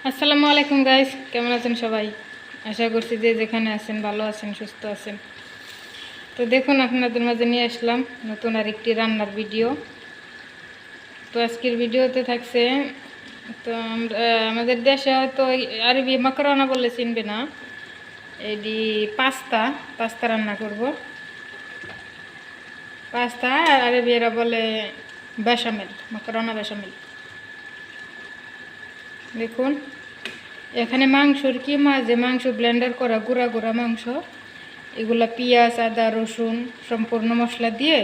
আসসালামু আলাইকুম গাইস, কেমন আছেন সবাই? আশা করছি যে যেখানে আছেন ভালো আছেন, সুস্থ আছেন। তো দেখুন, আপনাদের মাঝে নিয়ে আসলাম নতুন আরেকটি রান্নার ভিডিও। তো আজকের ভিডিওতে থাকছে, তো আমাদের দেশে হয়তো আরবি মাকরোনা বলে চিনবে না, এটি পাস্তা পাস্তা রান্না করব। পাস্তা আর আরবিরা বলে বেশামেল, মাকরোনা বেশামেল। দেখুন, এখানে মাংসর কিমা, যে মাংস ব্লেন্ডার করা গুঁড়া গুঁড়া মাংস, এগুলা পেঁয়াজ আদা রসুন সম্পূর্ণ মশলা দিয়ে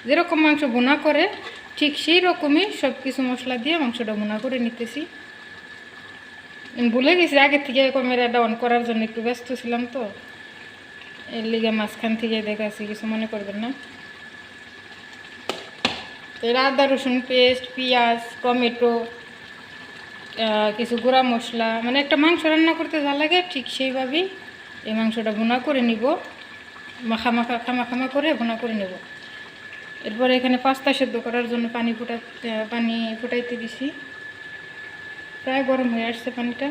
যেরকম মাংস ভুনা করে ঠিক সেই রকমই সব কিছু মশলা দিয়ে মাংসটা ভুনা করে নিতেছি। ভুলে গেছি আগে থেকে ক্যামেরাটা অন করার জন্য, একটু ব্যস্ত ছিলাম তো, এর লিগে মাঝখান থেকে দেখাচ্ছি, কিছু মনে করবেন না। এর আদা রসুন পেস্ট, পেঁয়াজ, টমেটো, কিছু গুঁড়া মশলা, মানে একটা মাংস রান্না করতে যা লাগে ঠিক সেইভাবেই এই মাংসটা ভুনা করে নিব, খামা করে ভুনা করে নেব। এরপরে এখানে পাস্তা সেদ্ধ করার জন্য পানি ফুটাইতে দিছি, প্রায় গরম হয়ে আসছে পানিটা।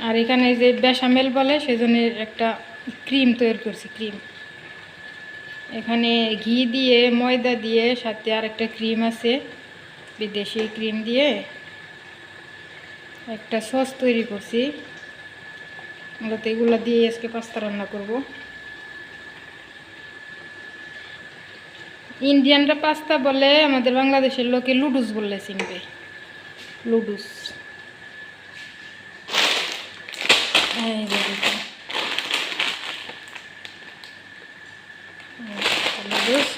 আর এখানে যে বেশামেল বলে সেই জন্য একটা ক্রিম তৈরি করছি। ক্রিম এখানে ঘি দিয়ে ময়দা দিয়ে সাথে আর একটা ক্রিম আছে বিদেশি ক্রিম দিয়ে একটা সস তৈরি করছি। মূলত এগুলো দিয়ে আজকে পাস্তা রান্না করব। ইন্ডিয়ানরা পাস্তা বলে, আমাদের বাংলাদেশের লোকে লুডুস বললে চিনবে, লুডুস। লুডুস,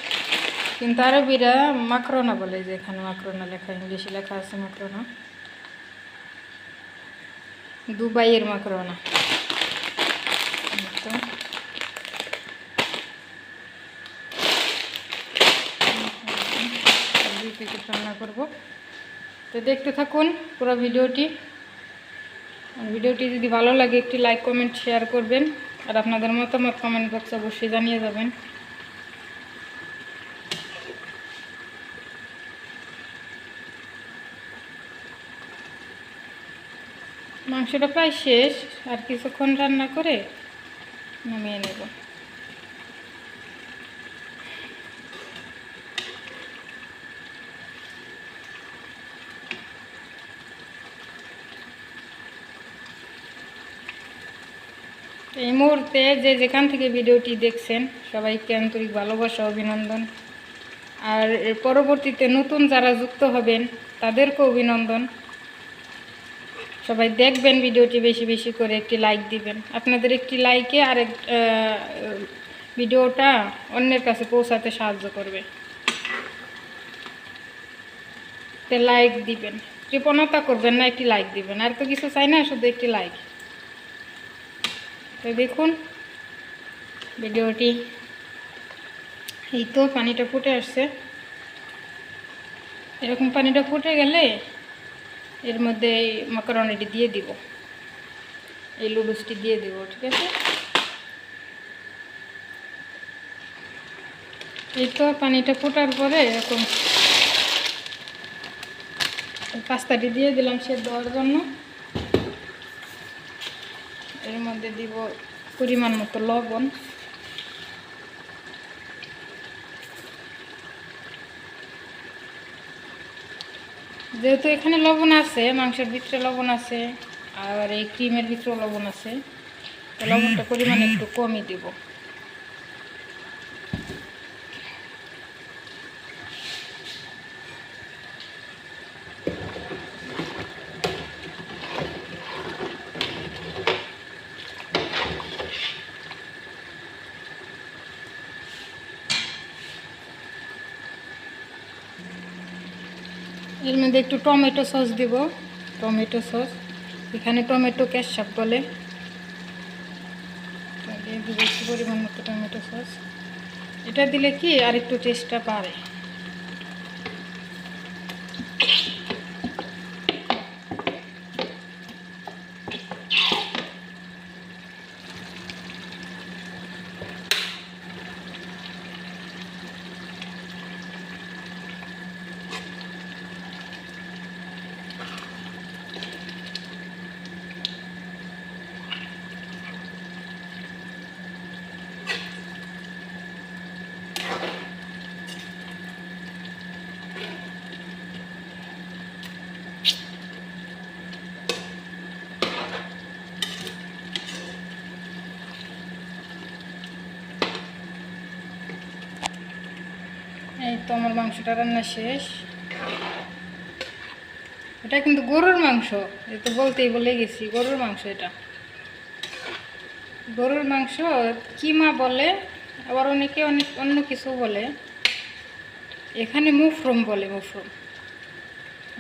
কিন্তু আরবিরা মাকরোনা বলে, যে এখানে মাকরোনা লেখা, ইংলিশে লেখা আছে মাকরোনা, দুবাইয়ের মাকরোনা। রান্না করব, তো দেখতে থাকুন পুরো ভিডিওটি। ভিডিওটি যদি ভালো লাগে একটি লাইক কমেন্ট শেয়ার করবেন, আর আপনাদের মতামত কমেন্ট বক্সে অবশ্যই জানিয়ে যাবেন। মাংসটা প্রায় শেষ, আর কিছুক্ষণ রান্না করে নামিয়ে নেব। এই মুহূর্তে যে যেখান থেকে ভিডিওটি দেখছেন সবাইকে আন্তরিক ভালোবাসা, অভিনন্দন। আর এর পরবর্তীতে নতুন যারা যুক্ত হবেন তাদেরকেও অভিনন্দন। সবাই দেখবেন ভিডিওটি, বেশি বেশি করে একটি লাইক দিবেন। আপনাদের একটি লাইকে আরেক ভিডিওটা অন্যের কাছে পৌঁছাতে সাহায্য করবে। তো লাইক দিবেন, কৃপণতা করবেন না, একটি লাইক দিবেন। আর তো কিছু চাই না, শুধু একটি লাইক। তো দেখুন ভিডিওটি, এই তো পানিটা ফুটে আসছে। এরকম পানিটা ফুটে গেলে এর মধ্যে এই মাকরোনিটি দিয়ে দিব, এই লুডুসটি দিয়ে দিব, ঠিক আছে? এই তো পানিটা ফোটার পরে এরকম পাস্তাটি দিয়ে দিলাম সেদ্ধ হওয়ার জন্য। এর মধ্যে দিব পরিমাণ মতো লবণ, যেহেতু এখানে লবণ আছে, মাংসের ভিতরে লবণ আছে, আর এই ক্রিমের ভিতরেও লবণ আছে, তো লবণটা পরিমাণ একটু কমই দিব। এর মধ্যে একটু টমেটো সস দিব, টমেটো সস, এখানে টমেটো কেচাপ বলে, দিয়ে দিব একটু পরিমাণ মতো টমেটো সস। এটা দিলে কি আর একটু টেস্টটা বাড়ে। তো আমার মাংসটা রান্না শেষ। এটা কিন্তু গরুর মাংস, এই তো বলতেই বলে গেছি, গরুর মাংস। এটা গরুর মাংস কিমা বলে, আবার অনেকে অনেক অন্য কিছু বলে। এখানে মুফরম বলে, মুফরম,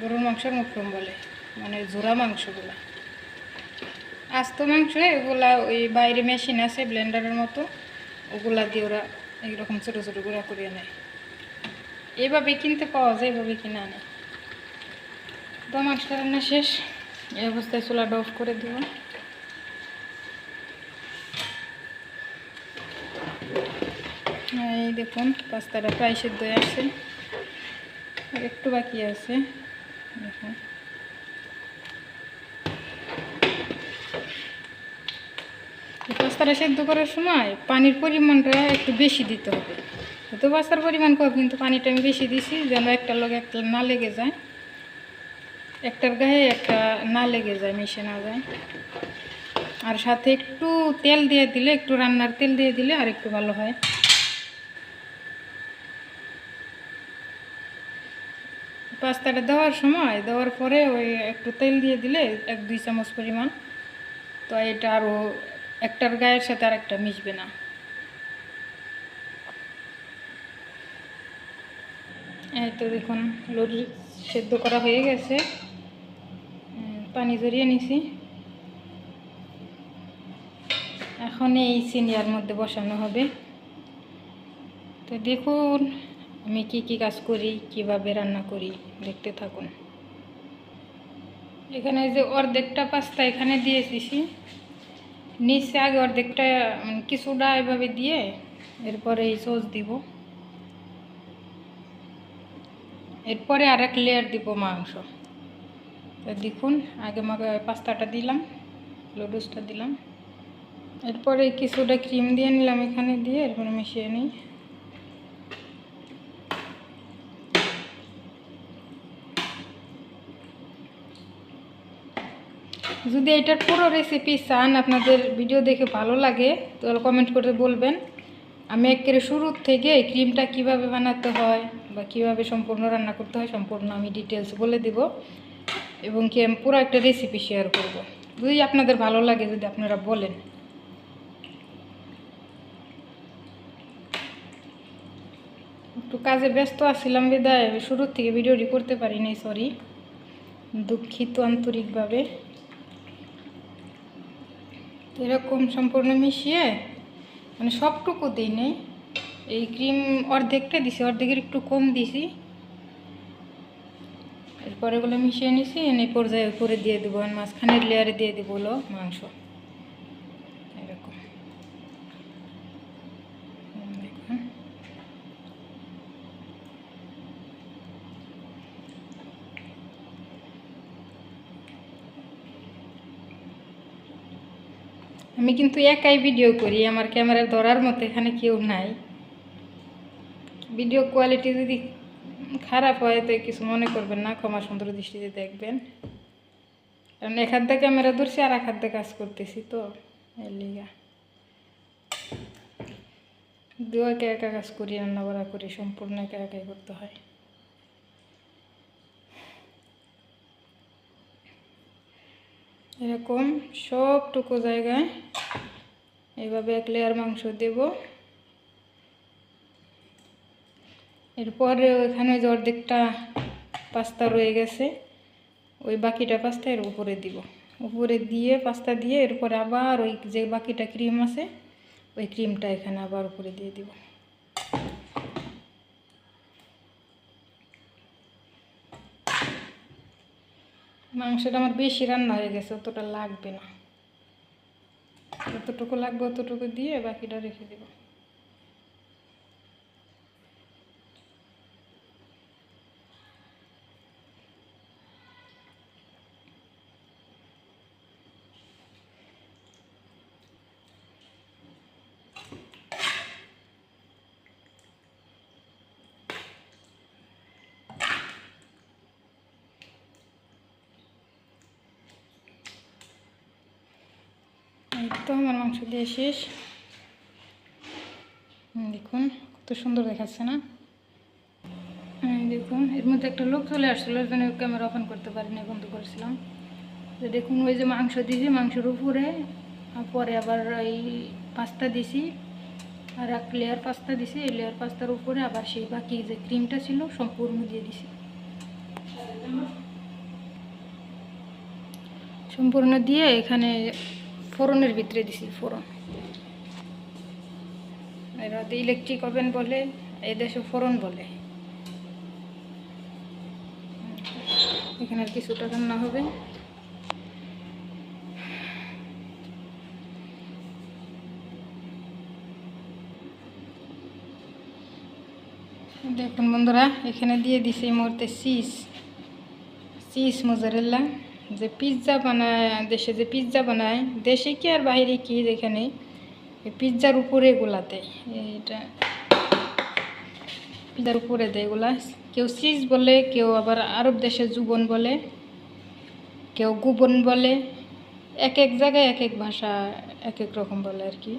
গরুর মাংস মুফরম বলে, মানে জোড়া মাংসগুলা। আস্ত মাংস এগুলা ওই বাইরে মেশিন আছে ব্লেন্ডারের মতো, ওগুলা দিয়ে ওরা এইরকম ছোটো ছোটো গুঁড়া করিয়ে নেয়। এইভাবে কিনতে পাওয়া যায়, এইভাবে কিনে আনে। তো মাংসটা রান্না শেষ, এই অবস্থায় চুলাটা অফ করে দিব। এই দেখুন পাস্তাটা প্রায় সিদ্ধ হয়ে আসছে, আর একটু বাকি আছে। দেখুন পাস্তাটা সেদ্ধ করার সময় পানির পরিমাণটা একটু বেশি দিতে হবে। তো পাস্তার পরিমাণ কম, কিন্তু পানিটা আমি বেশি দিছি যেন একটার লগে একটা না লেগে যায়, একটার গায়ে একটা না লেগে যায়, মিশে না যায়। আর সাথে একটু তেল দিয়ে দিলে, একটু রান্নার তেল দিয়ে দিলে আর একটু ভালো হয়। পাস্তাটা দেওয়ার সময়, দেওয়ার পরে ওই একটু তেল দিয়ে দিলে 1-2 চামচ পরিমাণ, তো এটা আরও একটার গায়ের সাথে আর একটা মিশবে না। এই তো দেখুন লুডু সেদ্ধ করা হয়ে গেছে, পানি ঝরিয়ে নিছি। এখন এই সিনিয়ার মধ্যে বসানো হবে। তো দেখুন আমি কি কি কাজ করি, কিভাবে রান্না করি, দেখতে থাকুন। এখানে যে অর্ধেকটা পাস্তা এখানে দিয়ে দিছি, নিচে আগে অর্ধেকটা কিছুটা এভাবে দিয়ে এরপরে এই সস দিব, এরপরে আর এক লেয়ার দিব মাংস। তো দেখুন আগে পাস্তাটা দিলাম, লুডুসটা দিলাম, এরপরে কিছুটা ক্রিম দিয়ে নিলাম, এখানে দিয়ে এরপরে মিশিয়ে নিই। যদি এটার পুরো রেসিপি চান, আপনাদের ভিডিও দেখে ভালো লাগে, তাহলে কমেন্ট করে বলবেন। আমি একেবারে শুরুর থেকে ক্রিমটা কিভাবে বানাতে হয় বা কিভাবে সম্পূর্ণ রান্না করতে হয় সম্পূর্ণ আমি ডিটেলস বলে দেব, এবং কি আমি পুরো একটা রেসিপি শেয়ার করব, যদি আপনাদের ভালো লাগে, যদি আপনারা বলেন। একটু কাজে ব্যস্ত আছিলাম বিদায় শুরুর থেকে ভিডিওটি করতে পারিনি, সরি, দুঃখিত আন্তরিকভাবে। এরকম সম্পূর্ণ মিশিয়ে, মানে সবটুকু দিই নেই, এই ক্রিম অর্ধেকটা দিছি, অর্ধেকের একটু কম দিছি, এরপর এগুলো মিশিয়ে নিছি। এই পর্যায়ে উপরে দিয়ে দেবো, মাঝখানের লেয়ারে দিয়ে দেবো হলো মাংস। এরকম দেখুন, আমি কিন্তু একাই ভিডিও করি, আমার ক্যামেরা ধরার মতো এখানে কেউ নাই। ভিডিও কোয়ালিটি যদি খারাপ হয় তো কিছু মনে করবেন না, ক্ষমা সুন্দর দৃষ্টিতে দেখবেন, কারণ এক হাত দিয়ে ক্যামেরা ধরছি আর এক হাত দিয়ে কাজ করতেছি, তো এর লিগা দুই একা একা কাজ করি, রান্না বাড়া করি, সম্পূর্ণ একা একাই করতে হয়। এরকম সবটুকু জায়গায় এইভাবে এক লেয়ার মাংস দেব। এরপরে ওইখানে যে অর্ধেকটা পাস্তা রয়ে গেছে, ওই বাকিটা পাস্তা এর উপরে দিব, উপরে দিয়ে পাস্তা দিয়ে এরপরে আবার ওই যে বাকিটা ক্রিম আছে, ওই ক্রিমটা এখানে আবার উপরে দিয়ে দিব। মাংসটা আমার বেশি রান্না হয়ে গেছে, অতটা লাগবে না, যতটুকু লাগবে অতটুকু দিয়ে বাকিটা রেখে দেব। এই তো আমার মাংস দিয়ে শেষ, দেখুন কত সুন্দর দেখাচ্ছে না। এর মধ্যে একটা লোক চলে আসছিলো, এর জন্য ক্যামেরা ওপেন করতে পারিনি, বন্ধ করেছিলাম। তো দেখুন ওই যে মাংস দিয়েছি, মাংসের উপরে পরে আবার এই পাস্তা দিছি, আর এক লেয়ার পাস্তা দিছি, এই লেয়ার পাস্তার উপরে আবার সেই বাকি যে ক্রিমটা ছিল সম্পূর্ণ দিয়ে দিছি, সম্পূর্ণ দিয়ে এখানে ফোড়নের ভিতরে দিছি। ফোড়ন এরা ইলেকট্রিক ওভেন বলে, এই দেশে ফোড়ন বলে। এখানে আর কিছুটা রান্না হবে। দেখুন বন্ধুরা, এখানে দিয়ে দিছি এই মুহূর্তে চিজ মোজারেলা। যে পিৎজা বানায় দেশে, যে পিৎজা বানায় দেশে কি আর বাইরে কি, যেখানে পিৎজার উপরে এগুলা দেয়, এটা পিৎজার উপরে দেয় এগুলা। কেউ চিজ বলে, কেউ আবার আরব দেশে জুবন বলে, কেউ গুবন বলে। এক এক জায়গায় এক এক ভাষা এক এক রকম বলে আর কি।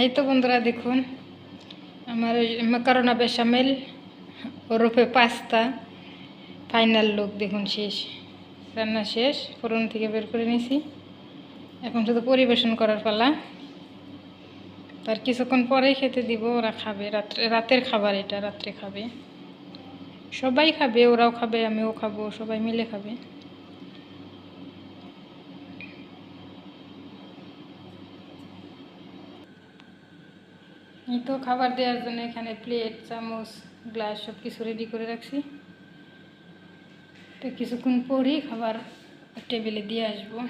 এই তো বন্ধুরা দেখুন, আমার মাকারোনা বেশামেল ওরফে পাস্তা ফাইনাল লুক দেখুন, শেষ, রান্না শেষ, ফোড়ন থেকে বের করে নিয়েছি। এখন শুধু পরিবেশন করার পালা। তার কিছুক্ষণ পরেই খেতে দিব, ওরা খাবে। রাতের খাবার এটা, রাত্রে খাবে, সবাই খাবে, ওরাও খাবে, আমিও খাবো, সবাই মিলে খাবে। এই তো খাবার দেওয়ার জন্য এখানে প্লেট, চামচ, গ্লাস সব কিছু রেডি করে রাখছি। তো কিছুক্ষণ পরেই খাবার টেবিলে দিয়ে আসবো।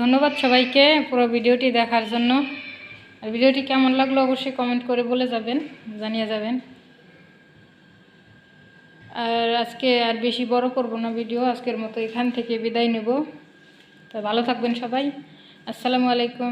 ধন্যবাদ সবাইকে পুরো ভিডিওটি দেখার জন্য। আর ভিডিওটি কেমন লাগলো অবশ্যই কমেন্ট করে বলে যাবেন, জানিয়ে যাবেন। আর আজকে আর বেশি বড় করব না ভিডিও, আজকের মতো এখান থেকে বিদায় নেব। তো ভালো থাকবেন সবাই। আসসালামু আলাইকুম।